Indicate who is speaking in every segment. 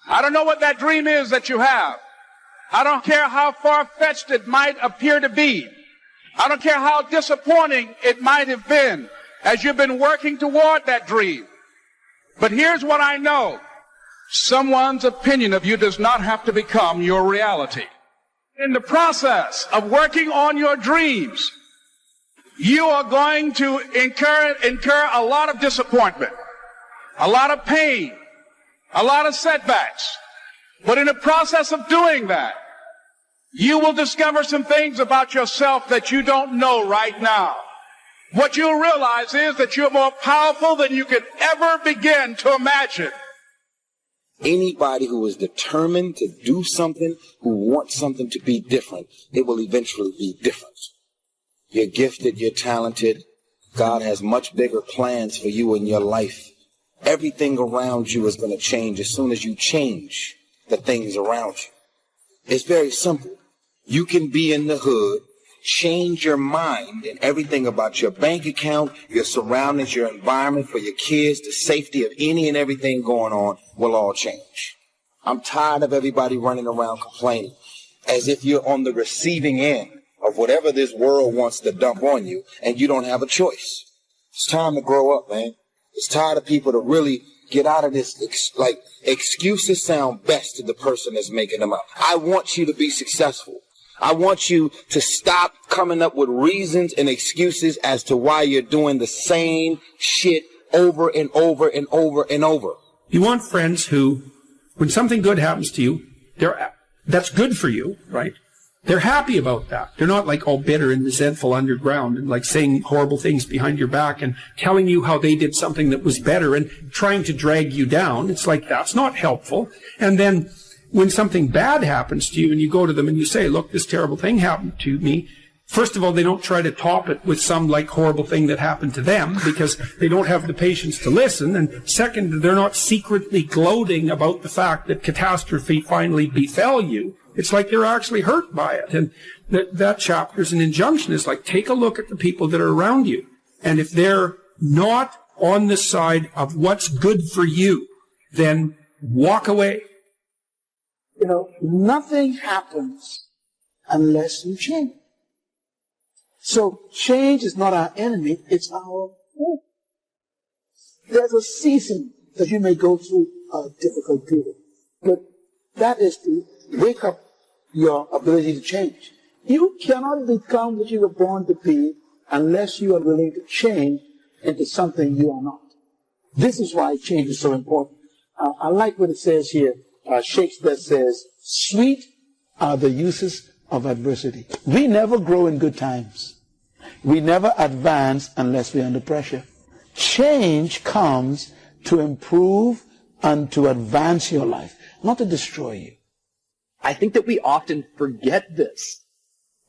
Speaker 1: I don't know what that dream is that you have. I don't care how far-fetched it might appear to be. I don't care how disappointing it might have been as you've been working toward that dream. But here's what I know. Someone's opinion of you does not have to become your reality. In the process of working on your dreams, you are going to incur a lot of disappointment, a lot of pain, a lot of setbacks. But in the process of doing that, you will discover some things about yourself that you don't know right now. What you'll realize is that you're more powerful than you could ever begin to imagine.
Speaker 2: Anybody who is determined to do something, who wants something to be different, it will eventually be different. You're gifted, you're talented. God has much bigger plans for you in your life. Everything around you is going to change as soon as you change the things around you. It's very simple. You can be in the hood, change your mind and everything about your bank account, your surroundings, your environment, for your kids, the safety of any and everything going on will all change. I'm tired of everybody running around complaining as if you're on the receiving end of whatever this world wants to dump on you and you don't have a choice. It's time to grow up, man. It's tired of people to really get out of this, excuses sound best to the person that's making them up. I want you to be successful. I want you to stop coming up with reasons and excuses as to why you're doing the same shit over and over and over and over.
Speaker 3: You want friends who, when something good happens to you, that's good for you, right? They're happy about that. They're not like all bitter and resentful underground and like saying horrible things behind your back and telling you how they did something that was better and trying to drag you down. It's like, that's not helpful. And then when something bad happens to you and you go to them and you say, look, this terrible thing happened to me. First of all, they don't try to top it with some like horrible thing that happened to them because they don't have the patience to listen. And second, they're not secretly gloating about the fact that catastrophe finally befell you. It's like they're actually hurt by it. And that chapter's an injunction. It's like, take a look at the people that are around you. And if they're not on the side of what's good for you, then walk away.
Speaker 4: You know, nothing happens unless you change. So change is not our enemy, it's our friend. There's a season that you may go through a difficult period, but that is to wake up your ability to change. You cannot become what you were born to be unless you are willing to change into something you are not. This is why change is so important. I like what it says here. Shakespeare says, sweet are the uses of adversity. We never grow in good times. We never advance unless we're under pressure. Change comes to improve and to advance your life, not to destroy you.
Speaker 5: I think that we often forget this.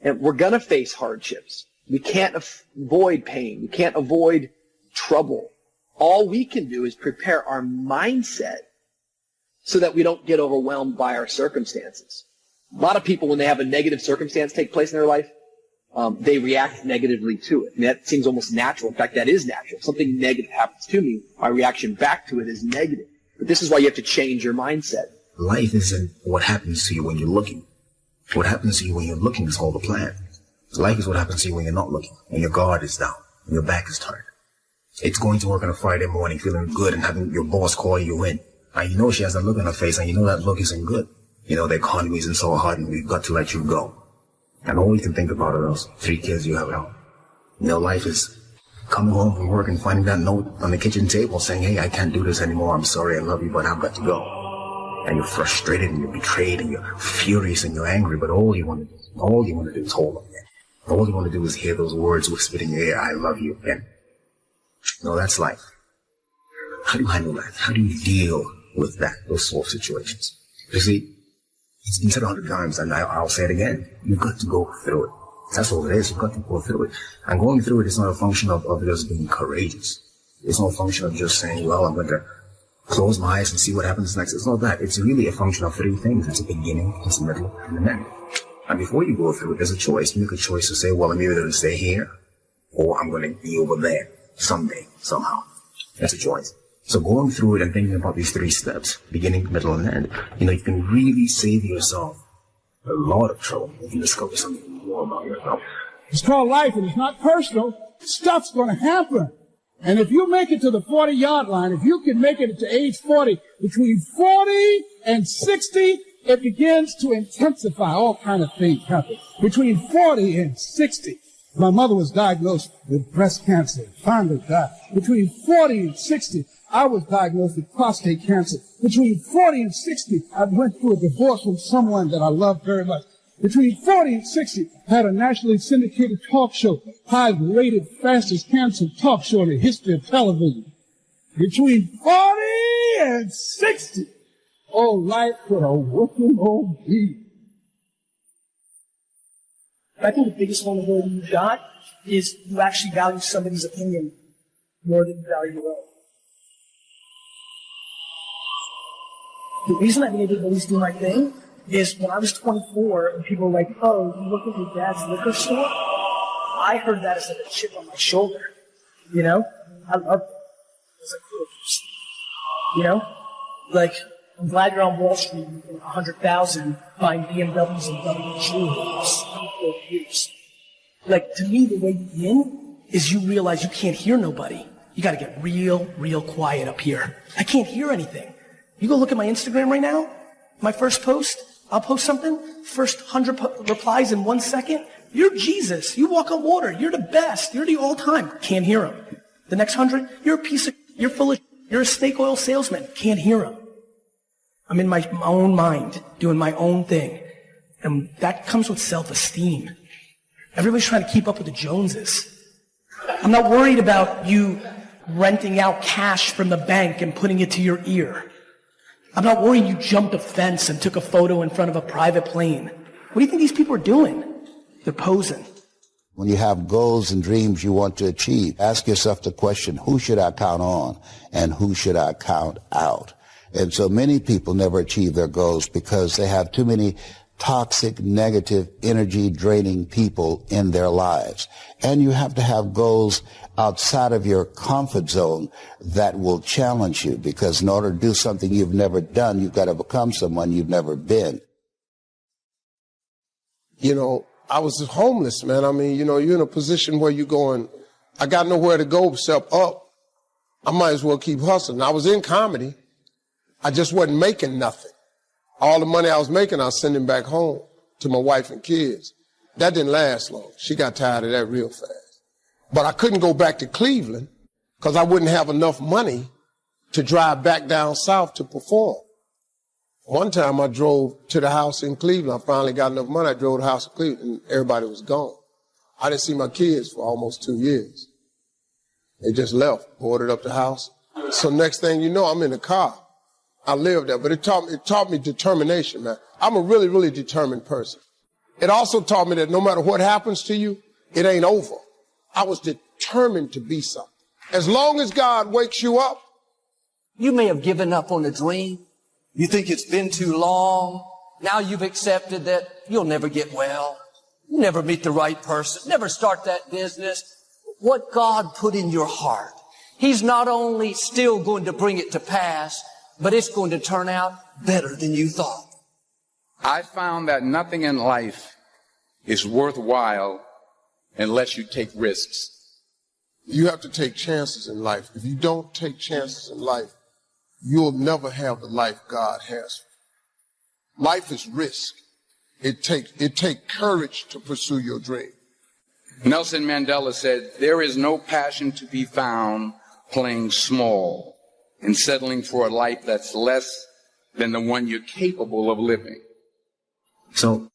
Speaker 5: And we're going to face hardships. We can't avoid pain. We can't avoid trouble. All we can do is prepare our mindset so that we don't get overwhelmed by our circumstances. A lot of people, when they have a negative circumstance take place in their life, they react negatively to it. I mean, that seems almost natural. In fact, that is natural. If something negative happens to me, my reaction back to it is negative. But this is why you have to change your mindset.
Speaker 6: Life isn't what happens to you when you're looking. What happens to you when you're looking is called a plan. Life is what happens to you when you're not looking, when your guard is down, when your back is turned. It's going to work on a Friday morning feeling good and having your boss call you in. And you know she has that look on her face, and you know that look isn't good. You know the economy isn't so hard, and we've got to let you go. And all you can think about are those 3 kids you have at home. You know, life is coming home from work and finding that note on the kitchen table saying, hey, I can't do this anymore. I'm sorry, I love you, but I've got to go. And you're frustrated and you're betrayed and you're furious and you're angry, but all you want to do is hold on. All you want to do is hear those words whispered in your ear, I love you. And no, that's life. How do you handle that? How do you deal with that, those sort of situations? You see, it's been said 100 times, and I'll say it again. You've got to go through it. That's all it is. You've got to go through it. And going through it is not a function of just being courageous. It's not a function of just saying, well, I'm going to close my eyes and see what happens next. It's not that. It's really a function of 3 things. It's a beginning, it's a middle, and an end. And before you go through it, there's a choice. You make a choice to say, well, I'm either going to stay here, or I'm going to be over there someday, somehow. That's a choice. So going through it and thinking about these 3 steps, beginning, middle, and end, you can really save yourself a lot of trouble. You can discover something more about yourself.
Speaker 7: It's called life, and it's not personal. Stuff's going to happen. And if you make it to the 40-yard line, if you can make it to age 40, between 40 and 60, it begins to intensify. All kind of things happen. Between 40 and 60, my mother was diagnosed with breast cancer, finally died. Between 40 and 60, I was diagnosed with prostate cancer. Between 40 and 60, I went through a divorce from someone that I loved very much. Between 40 and 60, I had a nationally syndicated talk show, highest rated, fastest cancer talk show in the history of television. Between 40 and 60, oh, life put a whooping on me.
Speaker 8: I think the biggest vulnerability you got is you actually value somebody's opinion more than you value your own. The reason I've been able to always do my thing is when I was 24 and people were like, oh, you look at your dad's liquor store? I heard that as like a chip on my shoulder. You know? I loved it. It was like, cool. You know? Like, I'm glad you're on Wall Street making 100,000 buying BMWs and WGs for years. Like, to me, the way you win is you realize you can't hear nobody. You gotta get real quiet up here. I can't hear anything. You go look at my Instagram right now, my first post, I'll post something, first 100 replies in 1 second. You're Jesus. You walk on water. You're the best. You're the all-time. Can't hear him. The next 100, you're a piece of, you're full of, you're a snake oil salesman. Can't hear him. I'm in my own mind, doing my own thing. And that comes with self-esteem. Everybody's trying to keep up with the Joneses. I'm not worried about you renting out cash from the bank and putting it to your ear. I'm not worried you jumped a fence and took a photo in front of a private plane. What do you think these people are doing? They're posing.
Speaker 9: When you have goals and dreams you want to achieve, ask yourself the question, who should I count on and who should I count out? And so many people never achieve their goals because they have too many toxic, negative, energy-draining people in their lives. And you have to have goals outside of your comfort zone that will challenge you, because in order to do something you've never done, you've got to become someone you've never been.
Speaker 10: You know, I was homeless, man. I mean, you know, you're in a position where you're going, I got nowhere to go except up. I might as well keep hustling. I was in comedy. I just wasn't making nothing. All the money I was making, I was sending back home to my wife and kids. That didn't last long. She got tired of that real fast. But I couldn't go back to Cleveland because I wouldn't have enough money to drive back down south to perform. One time I drove to the house in Cleveland. I finally got enough money. I drove to the house in Cleveland and everybody was gone. I didn't see my kids for almost 2 years. They just left, boarded up the house. So next thing you know, I'm in the car. I lived there, but it taught me determination, man. I'm a really, really determined person. It also taught me that no matter what happens to you, it ain't over. I was determined to be something. As long as God wakes you up.
Speaker 11: You may have given up on a dream. You think it's been too long. Now you've accepted that you'll never get well. You never meet the right person. Never start that business. What God put in your heart, He's not only still going to bring it to pass, but it's going to turn out better than you thought.
Speaker 1: I found that nothing in life is worthwhile unless you take risks.
Speaker 10: You have to take chances in life. If you don't take chances in life, you'll never have the life God has. Life is risk. It takes courage to pursue your dream.
Speaker 1: Nelson Mandela said, there is no passion to be found playing small and settling for a life that's less than the one you're capable of living.
Speaker 6: So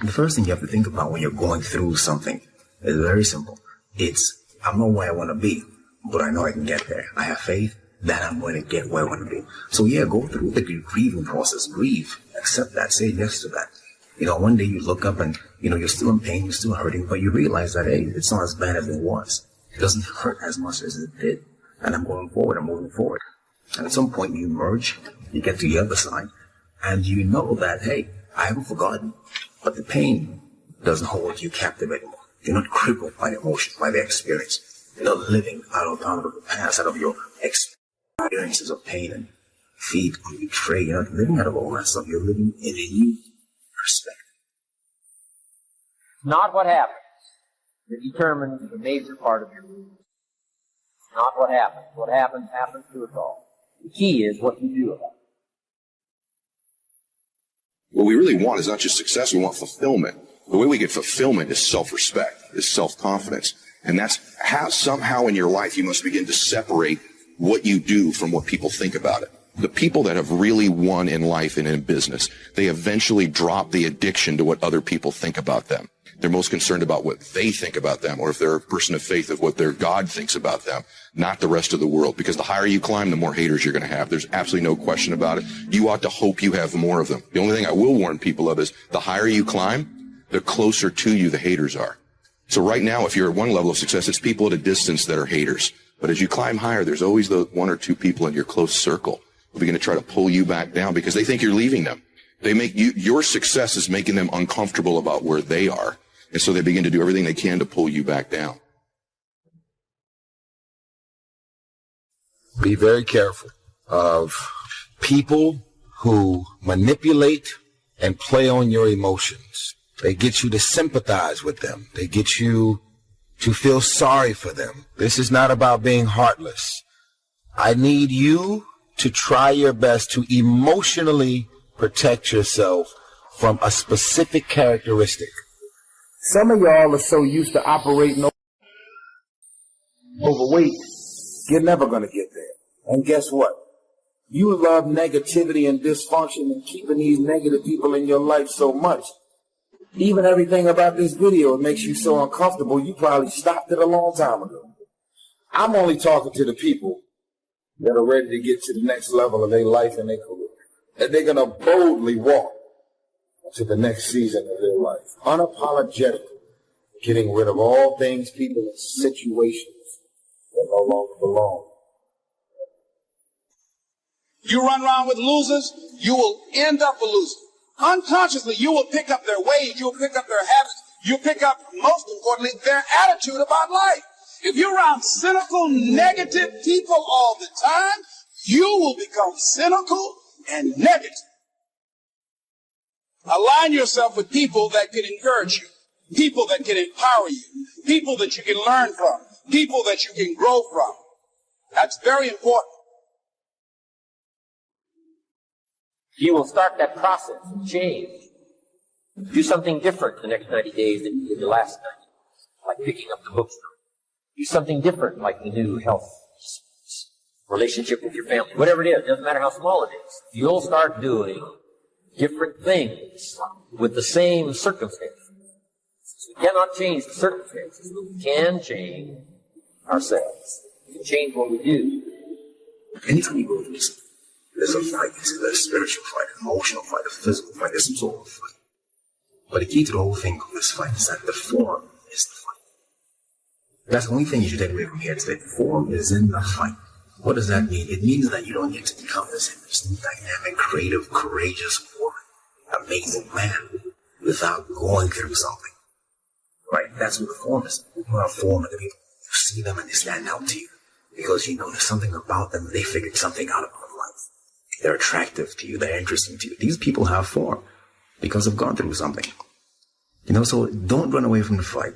Speaker 6: the first thing you have to think about when you're going through something is very simple. I know where I want to be, but I know I can get there. I have faith that I'm going to get where I want to be. So yeah, go through the grieving process. Grieve. Accept that. Say yes to that. You know, one day you look up and, you know, you're still in pain, you're still hurting, but you realize that, hey, it's not as bad as it was. It doesn't hurt as much as it did. And I'm going forward. I'm moving forward. And at some point you emerge, you get to the other side, and you know that, hey, I haven't forgotten, but the pain doesn't hold you captive anymore. You're not crippled by the emotion, by the experience. You're not living out of the past, out of your experience. Experiences of pain and defeat and betrayal. You're not living out of all that stuff. You're living in a new perspective.
Speaker 12: Not what happens that determines the major part of your life. Not what happens. What happens, happens to us all. The key is what you do about it.
Speaker 13: What we really want is not just success, we want fulfillment. The way we get fulfillment is self-respect, is self-confidence. And that's how somehow in your life you must begin to separate what you do from what people think about it. The people that have really won in life and in business, they eventually drop the addiction to what other people think about them. They're most concerned about what they think about them, or if they're a person of faith, of what their God thinks about them, not the rest of the world. Because the higher you climb, the more haters you're going to have. There's absolutely no question about it. You ought to hope you have more of them. The only thing I will warn people of is the higher you climb, the closer to you the haters are. So right now, if you're at one level of success, it's people at a distance that are haters. But as you climb higher, there's always the one or two people in your close circle who are going to try to pull you back down because they think you're leaving them. They make you, your success is making them uncomfortable about where they are. And so they begin to do everything they can to pull you back down.
Speaker 2: Be very careful of people who manipulate and play on your emotions. They get you to sympathize with them. They get you to feel sorry for them. This is not about being heartless. I need you to try your best to emotionally protect yourself from a specific characteristic. Some of y'all are so used to operating overweight, you're never going to get there. And guess what? You love negativity and dysfunction and keeping these negative people in your life so much. Even everything about this video, it makes you so uncomfortable, you probably stopped it a long time ago. I'm only talking to the people that are ready to get to the next level of their life and their career. And they're going to boldly walk to the next season of their life. Unapologetic. Getting rid of all things, people, and situations that no longer belong.
Speaker 1: You run around with losers, you will end up a loser. Unconsciously, you will pick up their ways, you will pick up their habits, you pick up, most importantly, their attitude about life. If you're around cynical, negative people all the time, you will become cynical and negative. Align yourself with people that can encourage you, people that can empower you, people that you can learn from, people that you can grow from. That's very important.
Speaker 12: You will start that process of change. Do something different the next 90 days than you did the last 90 days, like picking up the bookstore. Do something different, like the new health relationship with your family. Whatever it is, doesn't matter how small it is. You'll start doing different things with the same circumstances. We cannot change the circumstances, but we can change ourselves. We can change what we do.
Speaker 6: Anytime you go through this, there's a fight. There's a spiritual fight, an emotional fight, a physical fight. There's some sort of fight. But the key to the whole thing of this fight is that the form is the fight. That's the only thing you should take away from here today. The form is in the fight. What does that mean? It means that you don't get to become this dynamic, creative, courageous woman, amazing man, without going through something. Right? That's what the form is. You put a form in the people. You see them and they stand out to you. Because you know there's something about them. They figured something out about life. They're attractive to you. They're interesting to you. These people have form because they've gone through something. So don't run away from the fight.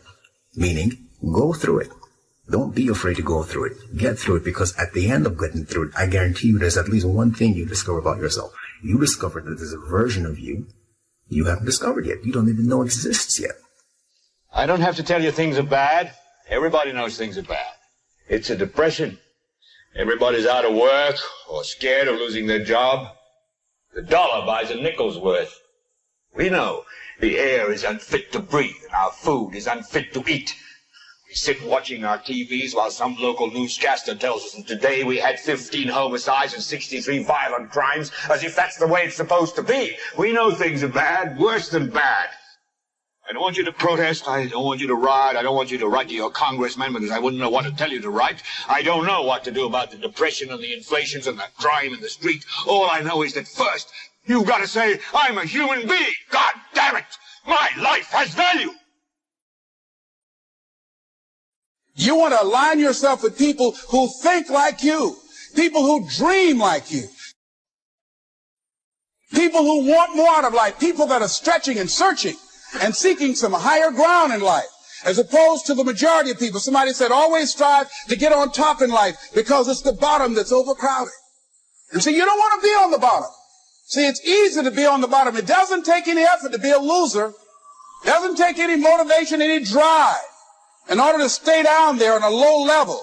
Speaker 6: Meaning, go through it. Don't be afraid to go through it. Get through it, because at the end of getting through it, I guarantee you there's at least one thing you discover about yourself. You discover that there's a version of you haven't discovered yet. You don't even know exists yet.
Speaker 14: I don't have to tell you things are bad. Everybody knows things are bad. It's a depression. Everybody's out of work or scared of losing their job. The dollar buys a nickel's worth. We know the air is unfit to breathe and our food is unfit to eat. We sit watching our TVs while some local newscaster tells us that today we had 15 homicides and 63 violent crimes, as if that's the way it's supposed to be. We know things are bad, worse than bad. I don't want you to protest. I don't want you to riot. I don't want you to write to your congressman, because I wouldn't know what to tell you to write. I don't know what to do about the depression and the inflations and the crime in the street. All I know is that first, you've got to say, I'm a human being. God damn it. My life has value.
Speaker 1: You want to align yourself with people who think like you. People who dream like you. People who want more out of life. People that are stretching and searching and seeking some higher ground in life. As opposed to the majority of people. Somebody said, always strive to get on top in life because it's the bottom that's overcrowded. And so you don't want to be on the bottom. See, it's easy to be on the bottom. It doesn't take any effort to be a loser. It doesn't take any motivation, any drive in order to stay down there on a low level.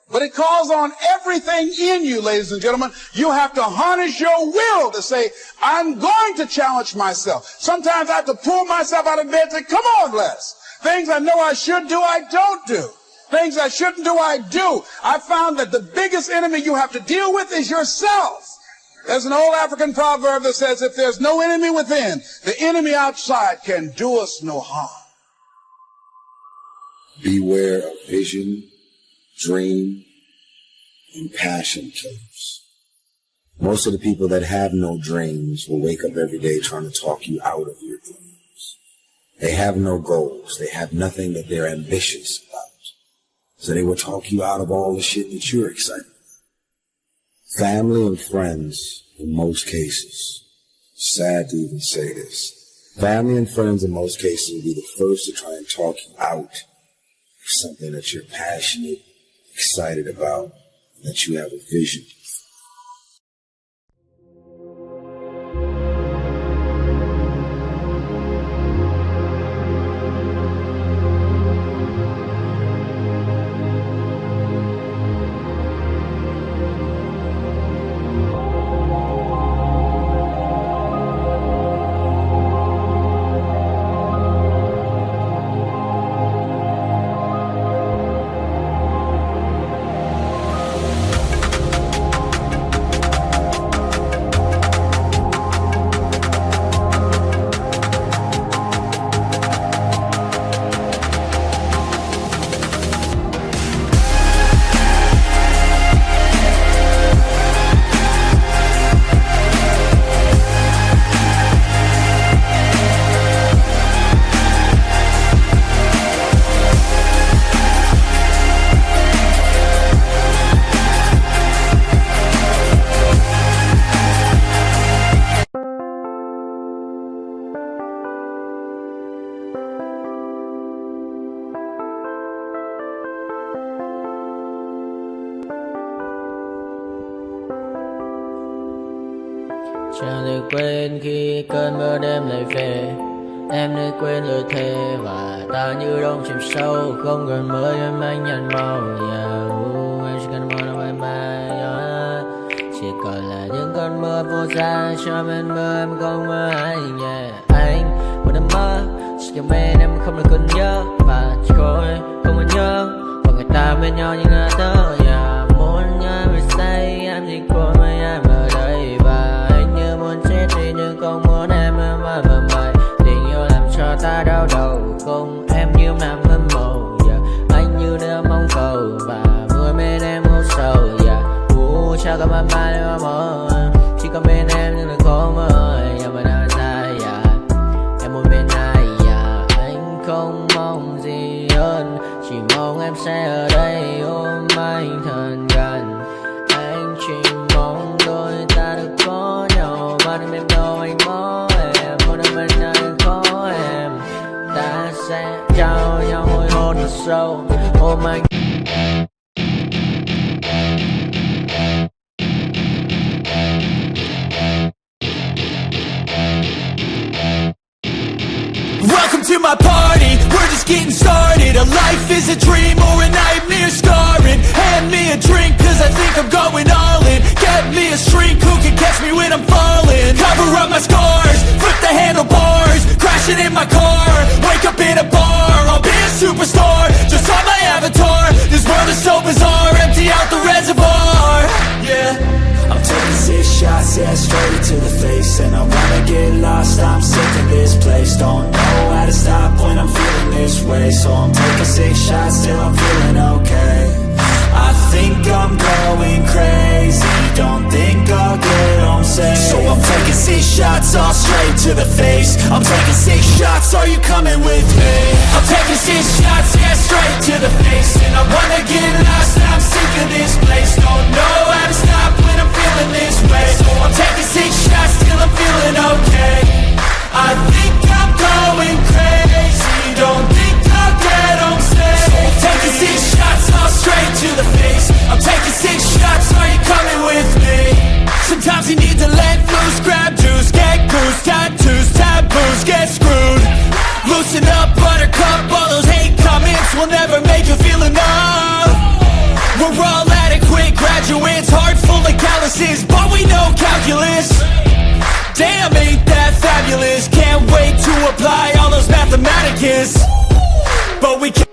Speaker 1: But it calls on everything in you, ladies and gentlemen. You have to harness your will to say, I'm going to challenge myself. Sometimes I have to pull myself out of bed and say, come on, Les. Things I know I should do, I don't do. Things I shouldn't do, I do. I found that the biggest enemy you have to deal with is yourself. There's an old African proverb that says, if there's no enemy within, the enemy outside can do us no harm.
Speaker 2: Beware of vision, dream, and passion killers. Most of the people that have no dreams will wake up every day trying to talk you out of your dreams. They have no goals. They have nothing that they're ambitious about. So they will talk you out of all the shit that you're excited about. Family and friends, in most cases, sad to even say this, family and friends in most cases will be the first to try and talk you out of something that you're passionate, excited about, and that you have a vision.
Speaker 15: Chẳng được quên khi cơn mưa đêm lại về. Em đã quên lời thề và ta như đông chìm sâu. Không cần mơ em anh nhận màu. Em chỉ cần mơ đâu em bay. Chỉ còn là những cơn mưa vô giá. Cho bên mơ em không mơ anh. Anh vẫn đang mơ. Chỉ cần bên em không được cần nhớ. Và chỉ có em không muốn nhớ. Và người ta bên nhau như ngã tớ. Muốn nhớ về say em chỉ có mấy em ở đây. Và anh như muốn chết đi nhưng không muốn em mơ mày. Tình yêu làm cho ta đau đầu. Không em như nằm mơ mộng. Anh như đang mong cầu. Và vui bên em ngủ sầu. Chào cả mắt mai em mơ. Chỉ có bên em nhưng là khó mơ. Em vẫn đang dài. Em muốn bên ai. Anh không mong gì hơn. Chỉ mong em sẽ ở đây ôm anh thật gần. Anh chỉ mong đôi ta được có nhau. Mà đừng em đâu anh có em. Muốn em bên anh có em. Ta sẽ trao nhau môi hôn thật sâu. Ôm anh.
Speaker 16: Welcome to my party, we're just getting started. A life is a dream or a nightmare scarring. Hand me a drink cause I think I'm going all in. Get me a shrink who can catch me when I'm falling. Cover up my scars, flip the handlebars. Crashing in my car, wake up in a bar. I'll be a superstar, just on my avatar. This world is so bizarre, empty out the reservoir. Yeah, I'm taking 6 shots, yeah, straight to the face. And I wanna get lost, I'm sick of this place. Don't know how to stop when I'm feeling this way. So I'm taking 6 shots till I'm feeling okay. I think I'm going crazy, don't think I'll get home safe. So I'm taking 6 shots all straight to the face. I'm taking 6 shots, are you coming with me? I'm taking 6 shots, yeah, straight to the face. And I wanna get lost, I'm sick of this place. Don't know how to stop when I'm feeling this way. So I'm taking 6 shots till I'm feeling okay. I think I'm going crazy, don't think I'll get home safe. So I'm taking 6 shots all straight to the face. I'm taking 6 shots, are you coming with me? Sometimes you need to let loose, grab juice, get goose, tattoos, taboos, get screwed. Loosen up, buttercup, all those hate comments will never make you feel enough. We're all adequate graduates, heart full of calluses, but we know calculus. Damn, ain't that fabulous? Can't wait to apply all those mathematicus. But we can't.